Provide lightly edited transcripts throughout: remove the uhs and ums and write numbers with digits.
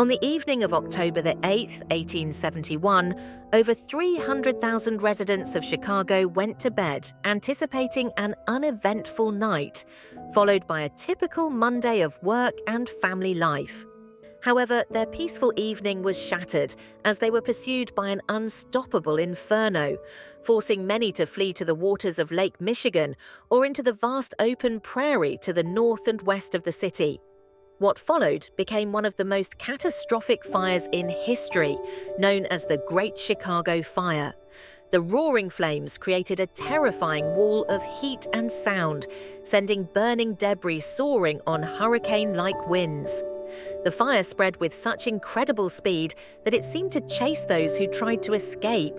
On the evening of October the 8th, 1871, over 300,000 residents of Chicago went to bed anticipating an uneventful night, followed by a typical Monday of work and family life. However, their peaceful evening was shattered as they were pursued by an unstoppable inferno, forcing many to flee to the waters of Lake Michigan or into the vast open prairie to the north and west of the city. What followed became one of the most catastrophic fires in history, known as the Great Chicago Fire. The roaring flames created a terrifying wall of heat and sound, sending burning debris soaring on hurricane-like winds. The fire spread with such incredible speed that it seemed to chase those who tried to escape,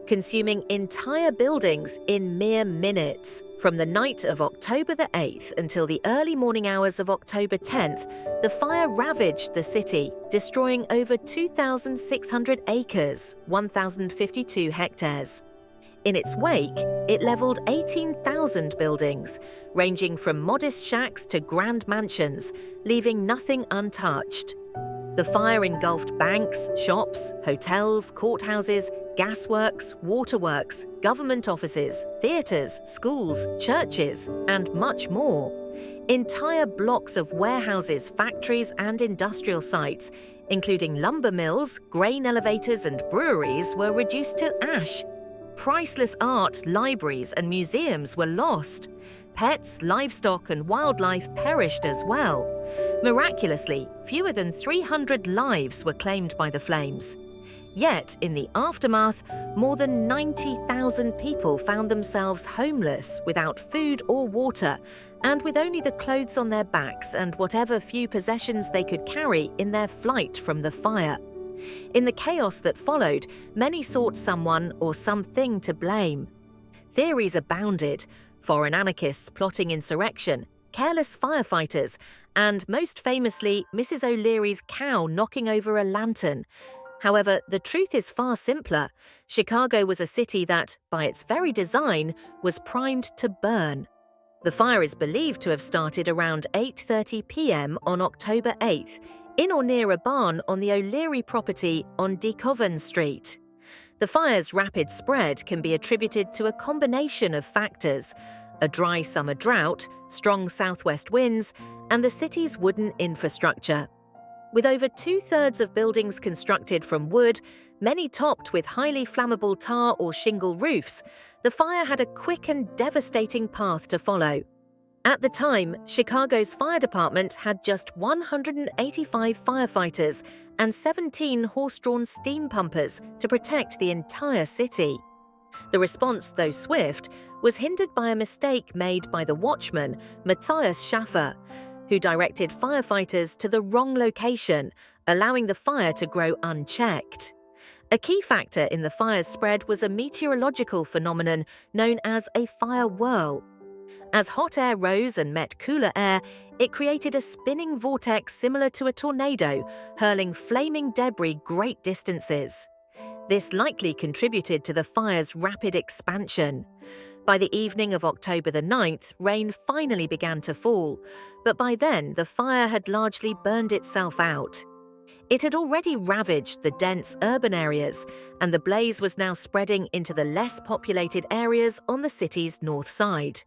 consuming entire buildings in mere minutes. From the night of October the 8th until the early morning hours of October 10th, the fire ravaged the city, destroying over 2,600 acres, 1,052 hectares. In its wake, it leveled 18,000 buildings, ranging from modest shacks to grand mansions, leaving nothing untouched. The fire engulfed banks, shops, hotels, courthouses, gasworks, waterworks, government offices, theatres, schools, churches, and much more. Entire blocks of warehouses, factories, and industrial sites, including lumber mills, grain elevators, and breweries, were reduced to ash. Priceless art, libraries, and museums were lost. Pets, livestock, and wildlife perished as well. Miraculously, fewer than 300 lives were claimed by the flames. Yet, in the aftermath, more than 90,000 people found themselves homeless, without food or water, and with only the clothes on their backs and whatever few possessions they could carry in their flight from the fire. In the chaos that followed, many sought someone or something to blame. Theories abounded: foreign anarchists plotting insurrection, careless firefighters, and, most famously, Mrs. O'Leary's cow knocking over a lantern. However, the truth is far simpler. Chicago was a city that, by its very design, was primed to burn. The fire is believed to have started around 8:30 p.m. on October 8th, in or near a barn on the O'Leary property on DeKoven Street. The fire's rapid spread can be attributed to a combination of factors: a dry summer drought, strong southwest winds, and the city's wooden infrastructure. With over 2/3 of buildings constructed from wood, many topped with highly flammable tar or shingle roofs, the fire had a quick and devastating path to follow. At the time, Chicago's fire department had just 185 firefighters and 17 horse-drawn steam pumpers to protect the entire city. The response, though swift, was hindered by a mistake made by the watchman, Matthias Schaffer, who directed firefighters to the wrong location, allowing the fire to grow unchecked. A key factor in the fire's spread was a meteorological phenomenon known as a fire whirl. As hot air rose and met cooler air, it created a spinning vortex similar to a tornado, hurling flaming debris great distances. This likely contributed to the fire's rapid expansion. By the evening of October the 9th, rain finally began to fall, but by then the fire had largely burned itself out. It had already ravaged the dense urban areas, and the blaze was now spreading into the less populated areas on the city's north side.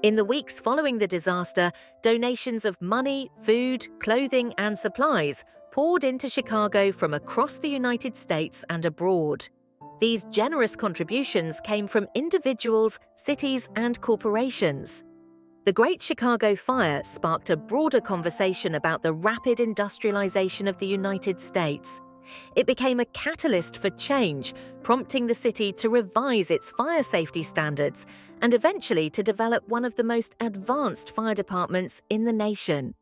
In the weeks following the disaster, donations of money, food, clothing, and supplies poured into Chicago from across the United States and abroad. These generous contributions came from individuals, cities, and corporations. The Great Chicago Fire sparked a broader conversation about the rapid industrialization of the United States. It became a catalyst for change, prompting the city to revise its fire safety standards and eventually to develop one of the most advanced fire departments in the nation.